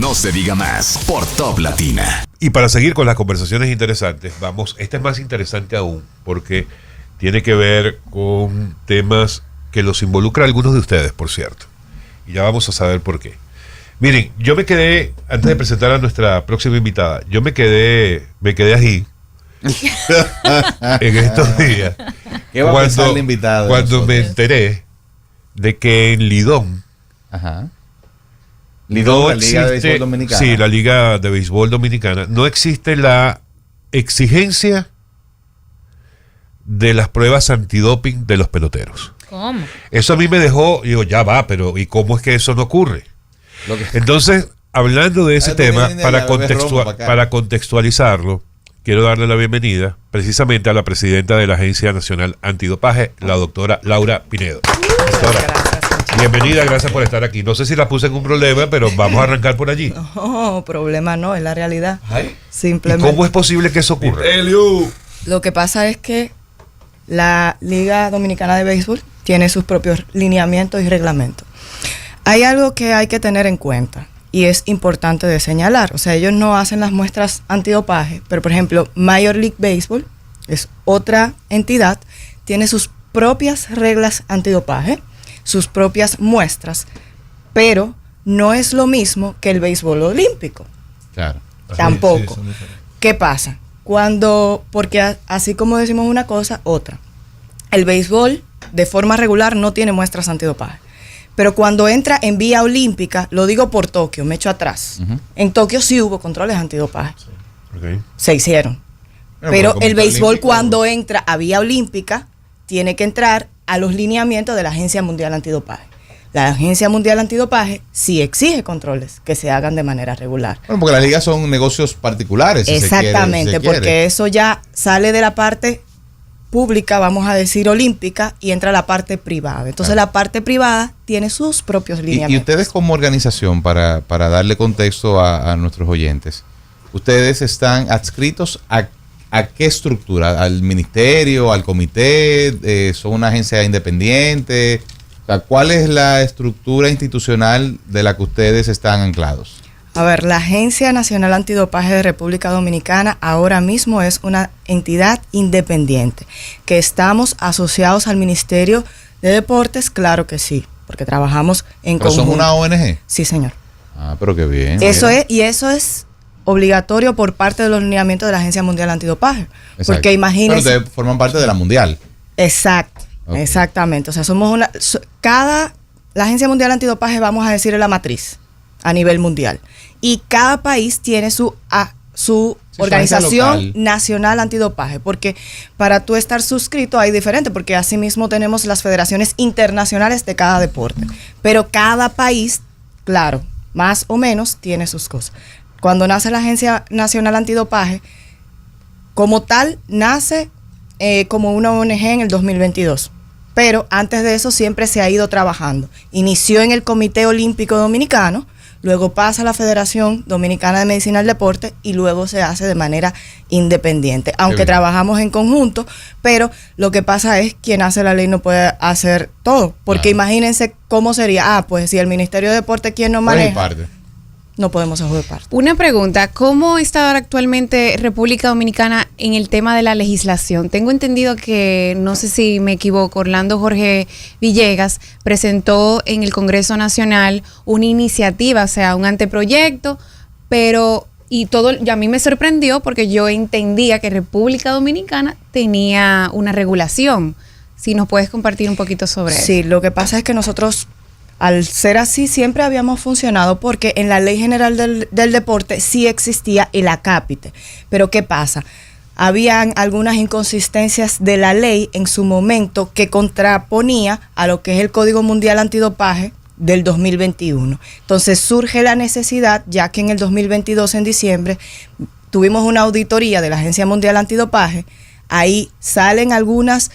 No se diga más por Top Latina. Y para seguir con las conversaciones interesantes, vamos, esta es más interesante aún, porque tiene que ver con temas que los involucra a algunos de ustedes, por cierto. Y ya vamos a saber por qué. Miren, yo me quedé, antes de presentar a nuestra próxima invitada, yo me quedé ahí en estos días. ¿Qué va a pensar el invitado? Cuando me enteré de que en Lidón, Lidón, la Liga de Béisbol Dominicana. Sí, la Liga de Béisbol Dominicana, no existe la exigencia de las pruebas antidoping de los peloteros. ¿Cómo? Eso a mí me dejó, digo, ya va, pero ¿y cómo es que eso no ocurre? Entonces, hablando de ese tema, para contextualizarlo, quiero darle la bienvenida precisamente a la presidenta de la Agencia Nacional Antidopaje, la doctora Laura Pinedo. Doctora, bienvenida, gracias por estar aquí. No sé si la puse en un problema, pero vamos a arrancar por allí. No, problema no, es la realidad. Ay. Simplemente. ¿Y cómo es posible que eso ocurra? Lo que pasa es que la Liga Dominicana de Béisbol tiene sus propios lineamientos y reglamentos. Hay algo que hay que tener en cuenta y es importante de señalar. O sea, ellos no hacen las muestras antidopaje, pero por ejemplo, Major League Baseball es otra entidad, tiene sus propias reglas antidopaje, sus propias muestras, pero no es lo mismo que el béisbol olímpico. Claro. Tampoco. ¿Qué pasa? Porque así como decimos una cosa, otra. El béisbol de forma regular no tiene muestras antidopaje. Pero cuando entra en vía olímpica, lo digo por Tokio, me echo atrás. En Tokio sí hubo controles antidopaje. Sí. Okay. Se hicieron. Pero el béisbol cuando entra a vía olímpica, tiene que entrar a los lineamientos de la Agencia Mundial Antidopaje. La Agencia Mundial Antidopaje sí exige controles que se hagan de manera regular. Bueno, porque las ligas son negocios particulares. Exactamente, porque eso ya sale de la parte pública, vamos a decir olímpica, y entra a la parte privada. Entonces la parte privada tiene sus propios lineamientos. Y ustedes como organización, para darle contexto a nuestros oyentes, ¿ustedes están adscritos a qué estructura? ¿Al ministerio? ¿Al comité? ¿Son una agencia independiente? O sea, ¿cuál es la estructura institucional de la que ustedes están anclados? A ver, la Agencia Nacional Antidopaje de República Dominicana ahora mismo es una entidad independiente. ¿Que estamos asociados al Ministerio de Deportes? Claro que sí, porque trabajamos en conjunto. ¿Pero son una ONG? Sí, señor. Ah, pero qué bien. Eso es obligatorio por parte de los lineamientos de la Agencia Mundial Antidopaje. Exacto. Porque imagínense... Pero ustedes forman parte de la Mundial. Exacto, Okay. Exactamente. O sea, somos la Agencia Mundial Antidopaje, vamos a decir, es la matriz a nivel mundial. Y cada país tiene su organización nacional antidopaje, porque para tú estar suscrito hay diferente, porque asimismo tenemos las federaciones internacionales de cada deporte. Pero cada país, claro, más o menos tiene sus cosas. Cuando nace la Agencia Nacional Antidopaje, como tal, nace como una ONG en el 2022. Pero antes de eso siempre se ha ido trabajando. Inició en el Comité Olímpico Dominicano, luego pasa a la Federación Dominicana de Medicina del Deporte y luego se hace de manera independiente. Aunque trabajamos en conjunto, pero lo que pasa es quien hace la ley no puede hacer todo. Porque imagínense cómo sería, pues si el Ministerio de Deporte quien nos maneja, no podemos ser juez de parte. Una pregunta, ¿cómo está ahora actualmente República Dominicana en el tema de la legislación? Tengo entendido que, no sé si me equivoco, Orlando Jorge Villegas presentó en el Congreso Nacional una iniciativa, o sea, un anteproyecto, pero a mí me sorprendió porque yo entendía que República Dominicana tenía una regulación. Si nos puedes compartir un poquito sobre eso. Sí, lo que pasa es que nosotros, al ser así, siempre habíamos funcionado porque en la Ley General del Deporte sí existía el acápite. Pero ¿qué pasa? Habían algunas inconsistencias de la ley en su momento que contraponía a lo que es el Código Mundial Antidopaje del 2021. Entonces surge la necesidad, ya que en el 2022, en diciembre, tuvimos una auditoría de la Agencia Mundial Antidopaje. Ahí salen algunas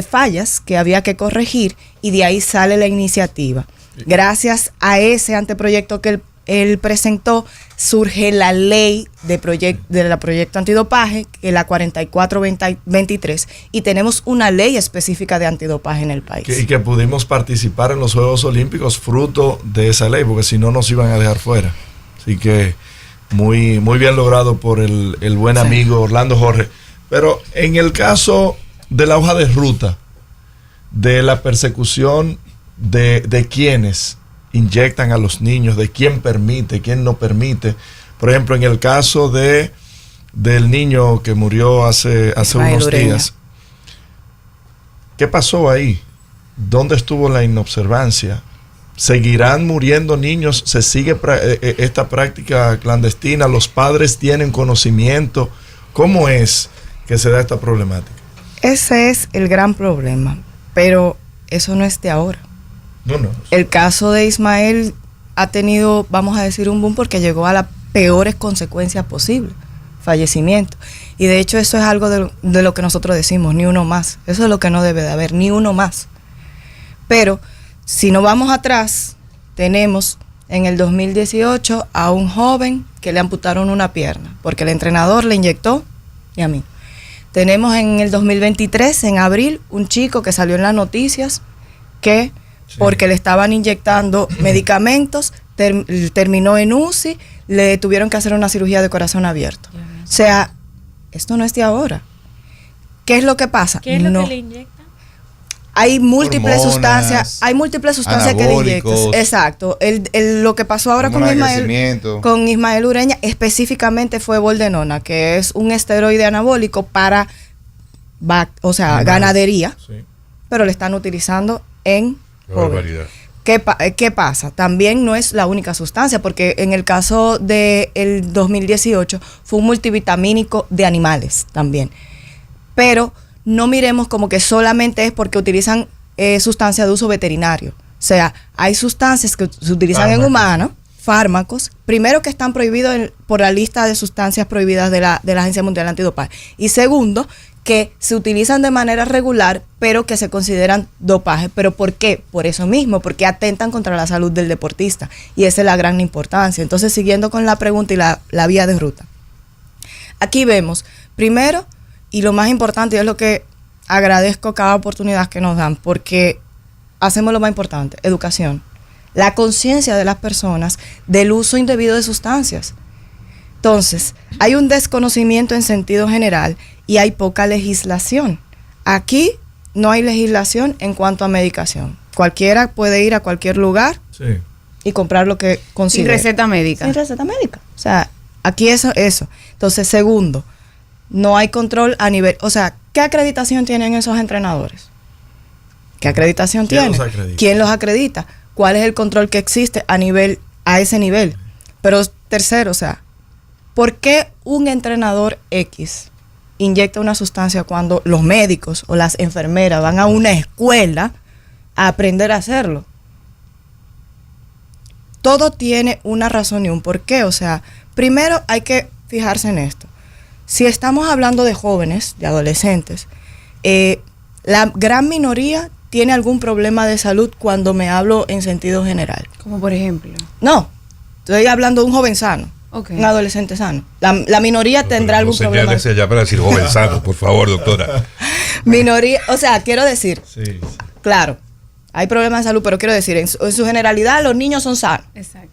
fallas que había que corregir y de ahí sale la iniciativa. Gracias a ese anteproyecto que él presentó, surge la ley de la proyecto antidopaje, que es la 4423, y tenemos una ley específica de antidopaje en el país. Y que pudimos participar en los Juegos Olímpicos fruto de esa ley, porque si no nos iban a dejar fuera. Así que muy, muy bien logrado por el buen amigo Orlando Jorge. Pero en el caso de la hoja de ruta, de la persecución de quienes inyectan a los niños, de quién permite, quién no permite. Por ejemplo, en el caso del niño que murió hace unos días, ¿qué pasó ahí? ¿Dónde estuvo la inobservancia? ¿Seguirán muriendo niños? ¿Se sigue esta práctica clandestina? ¿Los padres tienen conocimiento? ¿Cómo es que se da esta problemática? Ese es el gran problema, pero eso no es de ahora. No. El caso de Ismael ha tenido, vamos a decir, un boom porque llegó a las peores consecuencias posibles, fallecimiento. Y de hecho eso es algo de lo que nosotros decimos, ni uno más. Eso es lo que no debe de haber, ni uno más. Pero si nos vamos atrás, tenemos en el 2018 a un joven que le amputaron una pierna porque el entrenador le inyectó y a mí. Tenemos en el 2023, en abril, un chico que salió en las noticias que porque le estaban inyectando medicamentos, terminó en UCI, le tuvieron que hacer una cirugía de corazón abierto. O sea, esto no es de ahora. ¿Qué es lo que pasa? ¿Qué es lo que le inyectan? Hay múltiples sustancias que le inyectan. Exacto. Lo que pasó ahora con Ismael Ureña específicamente fue boldenona, que es un esteroide anabólico para ganadería, pero le están utilizando en jóvenes. ¿Qué pasa? También no es la única sustancia, porque en el caso del 2018 fue un multivitamínico de animales también. Pero no miremos como que solamente es porque utilizan sustancias de uso veterinario. O sea, hay sustancias que se utilizan en humanos, fármacos, primero que están prohibidos por la lista de sustancias prohibidas de la Agencia Mundial Antidopaje. Y segundo, que se utilizan de manera regular, pero que se consideran dopaje. ¿Pero por qué? Por eso mismo, porque atentan contra la salud del deportista. Y esa es la gran importancia. Entonces, siguiendo con la pregunta y la vía de ruta. Aquí vemos, primero, y lo más importante, y es lo que agradezco cada oportunidad que nos dan, porque hacemos lo más importante, educación. La conciencia de las personas del uso indebido de sustancias. Entonces, hay un desconocimiento en sentido general y hay poca legislación. Aquí no hay legislación en cuanto a medicación. Cualquiera puede ir a cualquier lugar y comprar lo que considere. Sin receta médica. Sin receta médica. O sea, aquí eso. Entonces, segundo, no hay control a nivel... O sea, ¿qué acreditación tienen esos entrenadores? ¿Qué acreditación tienen? ¿Quién los acredita? ¿Cuál es el control que existe a ese nivel? Pero tercero, o sea, ¿por qué un entrenador X inyecta una sustancia cuando los médicos o las enfermeras van a una escuela a aprender a hacerlo? Todo tiene una razón y un porqué. O sea, primero hay que fijarse en esto. Si estamos hablando de jóvenes, de adolescentes, la gran minoría tiene algún problema de salud cuando me hablo en sentido general. Como por ejemplo. No, estoy hablando de un joven sano. Okay. Un adolescente sano. La minoría tendrá algún problema. No ya para decir joven sano, por favor, doctora. Minoría, o sea, quiero decir, claro, hay problemas de salud, pero quiero decir, en su generalidad los niños son sanos. Exacto.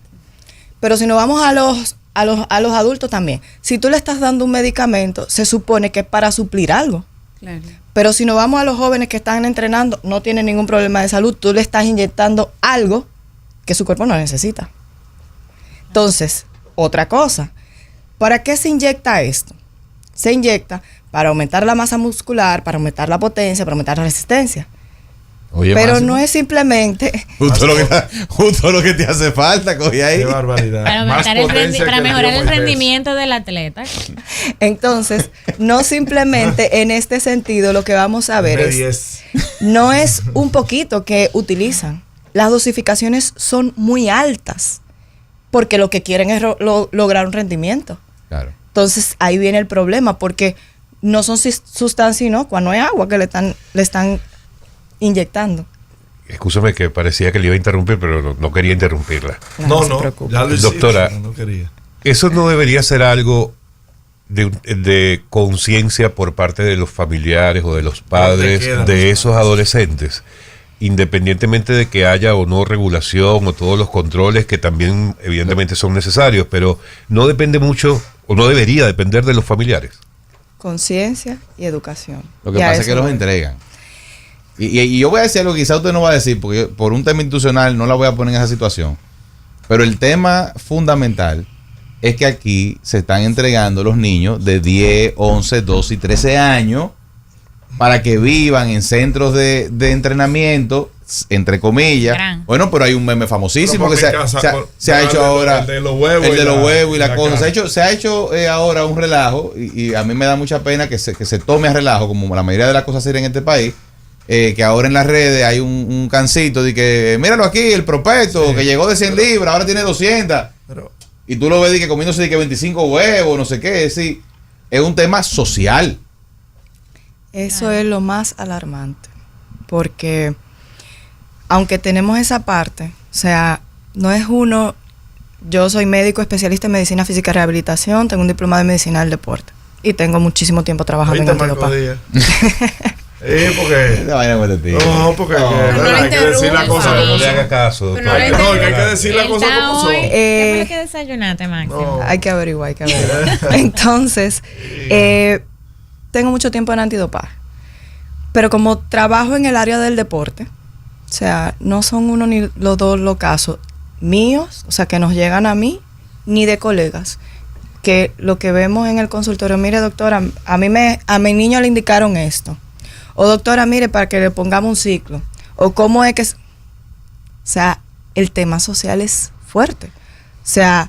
Pero si nos vamos a los adultos también, si tú le estás dando un medicamento, se supone que es para suplir algo. Claro. Pero si nos vamos a los jóvenes que están entrenando, no tienen ningún problema de salud, tú le estás inyectando algo que su cuerpo no necesita. Entonces, otra cosa, ¿para qué se inyecta esto? Se inyecta para aumentar la masa muscular, para aumentar la potencia, para aumentar la resistencia. Oye, pero Máximo, no es simplemente justo lo que te hace falta, cogí ahí. Qué barbaridad. Para mejorar el rendimiento del atleta. Entonces, no simplemente en este sentido lo que vamos a ver no es un poquito que utilizan. Las dosificaciones son muy altas porque lo que quieren es lograr un rendimiento. Claro. Entonces, ahí viene el problema porque no son sustancias inocuas, no es agua que le están inyectando. Escúchame que parecía que le iba a interrumpir, pero no quería interrumpirla. No, ya lo doctora, no quería. Eso no debería ser algo de conciencia por parte de los familiares o de los padres de esos adolescentes. independientemente de que haya o no regulación o todos los controles que también evidentemente son necesarios, pero no depende mucho o no debería depender de los familiares. Conciencia y educación. Lo que pasa es que los entregan. Y yo voy a decir algo que quizás usted no va a decir, porque por un tema institucional no la voy a poner en esa situación. Pero el tema fundamental es que aquí se están entregando los niños de 10, 11, 12 y 13 años para que vivan en centros de entrenamiento, entre comillas. Bueno, pero hay un meme famosísimo que se ha hecho ahora. El de los huevos y la cosa. Se ha hecho ahora un relajo, y a mí me da mucha pena que se tome a relajo, como la mayoría de las cosas serias en este país. Que ahora en las redes hay un cancito de que, míralo aquí, el prospecto, que llegó de 100 libras, ahora tiene 200. Y tú lo ves de que comiéndose de que 25 huevos, no sé qué. Es un tema social. Eso es lo más alarmante, porque aunque tenemos esa parte, o sea, no es yo soy médico especialista en medicina física y rehabilitación, tengo un diplomado en medicina del deporte y tengo muchísimo tiempo trabajando en antidopaje. Porque no, hay que decir la cosa como no le haga caso. Hay que decir la cosa como son. ¿Qué fue lo que desayunaste, Máximo? Hay que averiguar. Entonces, tengo mucho tiempo en antidopaje, pero como trabajo en el área del deporte, o sea, no son uno ni los dos los casos míos, o sea, que nos llegan a mí, ni de colegas, que lo que vemos en el consultorio, mire doctora, a mi niño le indicaron esto, o doctora, mire, para que le pongamos un ciclo, o cómo es que, o sea, el tema social es fuerte, o sea,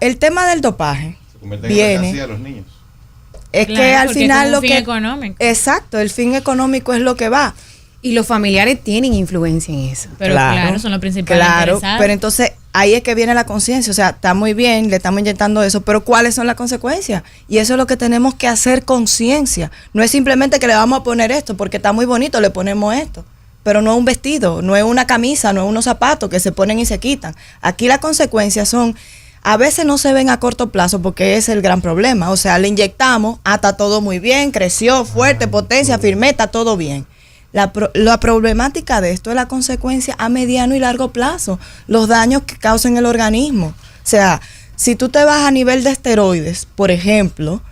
el tema del dopaje viene a los niños. Es claro, que al final lo que económico. Exacto, el fin económico es lo que va. Y los familiares tienen influencia en eso. Pero claro son los principales interesados. Pero entonces ahí es que viene la conciencia. O sea, está muy bien, le estamos inyectando eso, pero ¿cuáles son las consecuencias? Y eso es lo que tenemos que hacer conciencia. No es simplemente que le vamos a poner esto, porque está muy bonito, le ponemos esto. Pero no es un vestido, no es una camisa, no es unos zapatos que se ponen y se quitan. Aquí las consecuencias son... A veces no se ven a corto plazo porque es el gran problema. O sea, le inyectamos, está todo muy bien, creció, fuerte, potencia, firme, está todo bien. La problemática de esto es la consecuencia a mediano y largo plazo, los daños que causan el organismo. O sea, si tú te vas a nivel de esteroides, por ejemplo,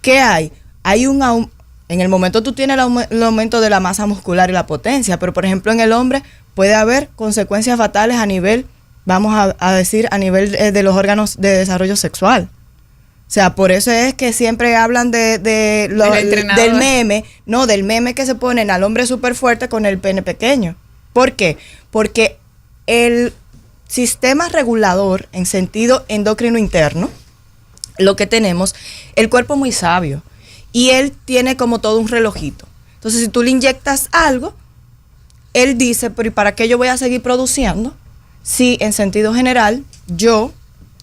¿qué hay? En el momento tú tienes el aumento de la masa muscular y la potencia, pero por ejemplo en el hombre puede haber consecuencias fatales a nivel... vamos a decir, a nivel de los órganos de desarrollo sexual. O sea, por eso es que siempre hablan del meme que se ponen al hombre súper fuerte con el pene pequeño. ¿Por qué? Porque el sistema regulador en sentido endocrino interno, lo que tenemos, el cuerpo es muy sabio y él tiene como todo un relojito. Entonces, si tú le inyectas algo, él dice, pero ¿y para qué yo voy a seguir produciendo? Si en sentido general yo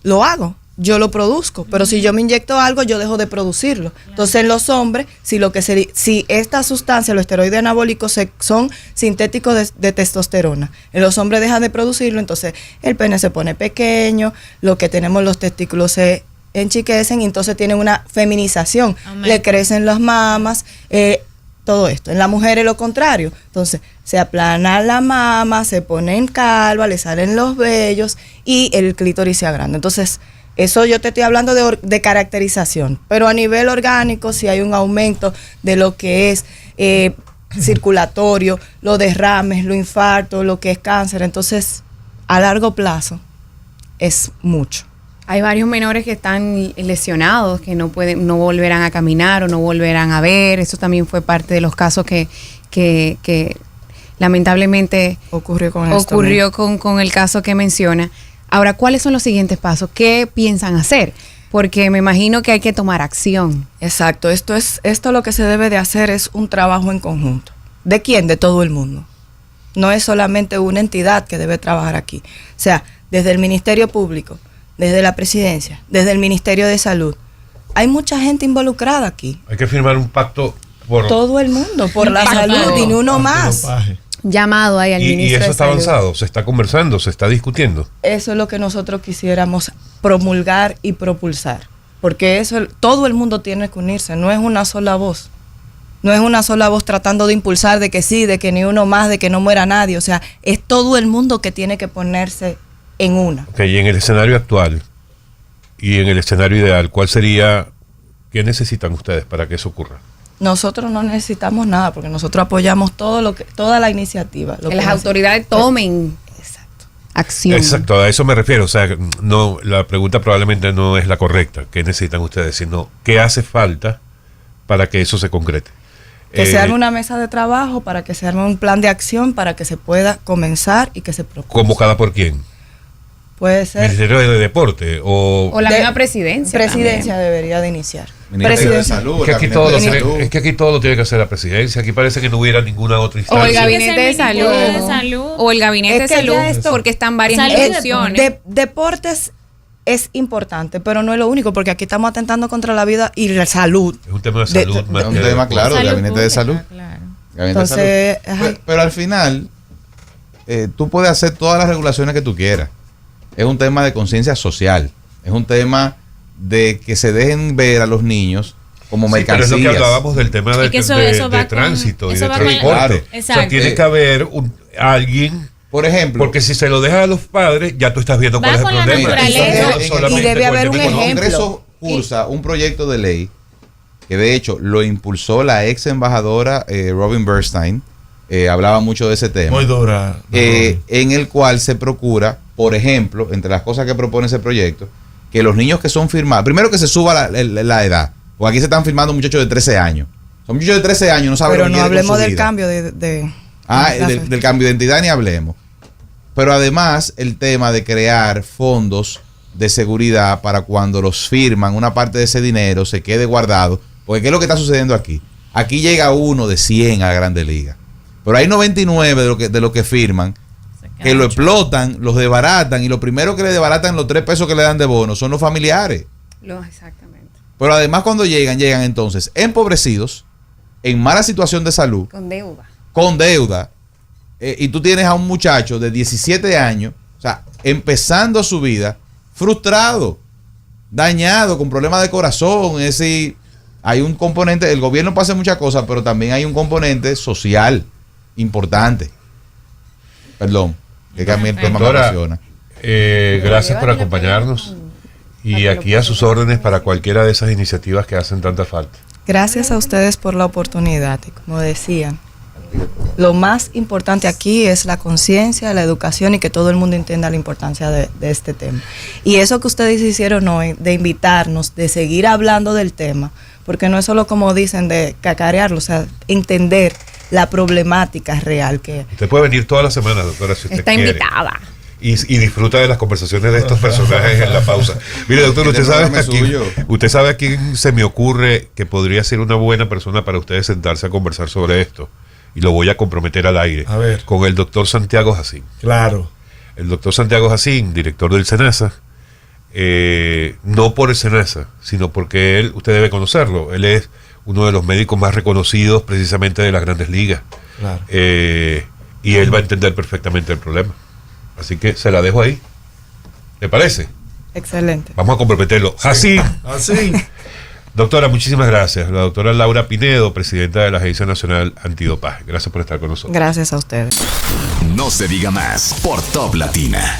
lo hago, yo lo produzco, pero si yo me inyecto algo, yo dejo de producirlo. Entonces en los hombres, si esta sustancia, los esteroides anabólicos son sintéticos de testosterona, en los hombres dejan de producirlo, entonces el pene se pone pequeño, lo que tenemos los testículos se enchiquecen y entonces tienen una feminización, le crecen las mamas, todo esto. En la mujer es lo contrario. Entonces, se aplana la mama, se pone en calva, le salen los vellos y el clítoris se agranda. Entonces, eso yo te estoy hablando de caracterización. Pero a nivel orgánico, si hay un aumento de lo que es circulatorio, los derrames, los infartos, lo que es cáncer. Entonces, a largo plazo, es mucho. Hay varios menores que están lesionados, que no volverán a caminar o no volverán a ver. Eso también fue parte de los casos que lamentablemente ocurrió con el caso que menciona. Ahora, ¿cuáles son los siguientes pasos? ¿Qué piensan hacer? Porque me imagino que hay que tomar acción. Exacto. Esto lo que se debe de hacer es un trabajo en conjunto. ¿De quién? De todo el mundo. No es solamente una entidad que debe trabajar aquí. O sea, desde el Ministerio Público, desde la Presidencia, desde el Ministerio de Salud. Hay mucha gente involucrada aquí. Hay que firmar un pacto por... todo el mundo, por la salud y ni uno más. Llamado ahí al ministro de Salud. ¿Y eso está avanzado? ¿Se está conversando? ¿Se está discutiendo? Eso es lo que nosotros quisiéramos promulgar y propulsar. Porque todo el mundo tiene que unirse, no es una sola voz. No es una sola voz tratando de impulsar de que sí, de que ni uno más, de que no muera nadie. O sea, es todo el mundo que tiene que ponerse en una. Ok, y en el escenario actual y en el escenario ideal, ¿cuál sería, qué necesitan ustedes para que eso ocurra? Nosotros no necesitamos nada porque nosotros apoyamos toda la iniciativa. Que las autoridades tomen acción. Exacto, a eso me refiero. O sea, no, la pregunta probablemente no es la correcta. ¿Qué necesitan ustedes? Sino, ¿qué hace falta para que eso se concrete? Que se arme una mesa de trabajo, para que se arme un plan de acción, para que se pueda comenzar y que se propose. ¿Convocada por quién? Puede ser. ¿Ministerio de Deporte? O la misma presidencia. Presidencia también debería de iniciar. Ministerio de Salud. Es que aquí todo lo tiene que hacer la presidencia. Aquí parece que no hubiera ninguna otra instancia. O el gabinete de salud. O el gabinete de salud, porque están varias instituciones. Deportes es importante, pero no es lo único, porque aquí estamos atentando contra la vida y la salud. Es un tema de salud. Es un tema, claro, del gabinete de salud. Claro. Entonces, pero al final, tú puedes hacer todas las regulaciones que tú quieras. Es un tema de conciencia social. Es un tema de que se dejen ver a los niños como mercancías. Pero es lo que hablábamos del tema de tránsito y de transporte. Claro. O sea, tiene que haber alguien, por ejemplo, porque si se lo deja a los padres, ya tú estás viendo cuál es el problema. Y debe haber un ejemplo. El Congreso cursa un proyecto de ley que de hecho lo impulsó la ex embajadora Robin Bernstein. Hablaba mucho de ese tema. Muy dura. En el cual se procura, por ejemplo, entre las cosas que propone ese proyecto, que los niños que son firmados, primero que se suba la edad, porque aquí se están firmando muchachos de 13 años. Son muchachos de 13 años, no saben pero lo que no quieren con su hablemos del vida. cambio del cambio de identidad ni hablemos. Pero además el tema de crear fondos de seguridad para cuando los firman, una parte de ese dinero se quede guardado. Porque ¿qué es lo que está sucediendo aquí? Aquí llega uno de 100 a la Grande Liga. Pero hay 99 de lo que firman que lo explotan, los desbaratan, y lo primero que le desbaratan los 3 pesos que le dan de bono son los familiares. Exactamente. Pero además cuando llegan entonces empobrecidos, en mala situación de salud, con deuda, y tú tienes a un muchacho de 17 años, o sea, empezando su vida, frustrado, dañado, con problemas de corazón. Es decir, hay un componente, el gobierno puede hacer muchas cosas, pero también hay un componente social importante. Perdón, que a mí el tema me apasiona. Gracias por acompañarnos y aquí a sus órdenes para cualquiera de esas iniciativas que hacen tanta falta. Gracias a ustedes por la oportunidad. Y como decían, lo más importante aquí es la conciencia, la educación y que todo el mundo entienda la importancia de este tema. Y eso que ustedes hicieron hoy, de invitarnos, de seguir hablando del tema, porque no es solo como dicen de cacarearlo, o sea, entender la problemática real que... Usted puede venir toda la semana, doctora, si usted está quiere. Invitada. Y disfruta de las conversaciones de estos personajes en la pausa. Mire, doctor, usted sabe a quién se me ocurre que podría ser una buena persona para ustedes sentarse a conversar sobre esto. Y lo voy a comprometer al aire. A ver. Con el doctor Santiago Jacín. Claro. El doctor Santiago Jacín, director del SENASA, no por el SENASA, sino porque él, usted debe conocerlo, él es uno de los médicos más reconocidos precisamente de las Grandes Ligas. Claro. Y él va a entender perfectamente el problema. Así que se la dejo ahí. ¿Le parece? Excelente. Vamos a comprometerlo. Jacín. Así. Doctora, muchísimas gracias. La doctora Laura Pinedo, presidenta de la Agencia Nacional Antidopaje. Gracias por estar con nosotros. Gracias a ustedes. No se diga más por Top Latina.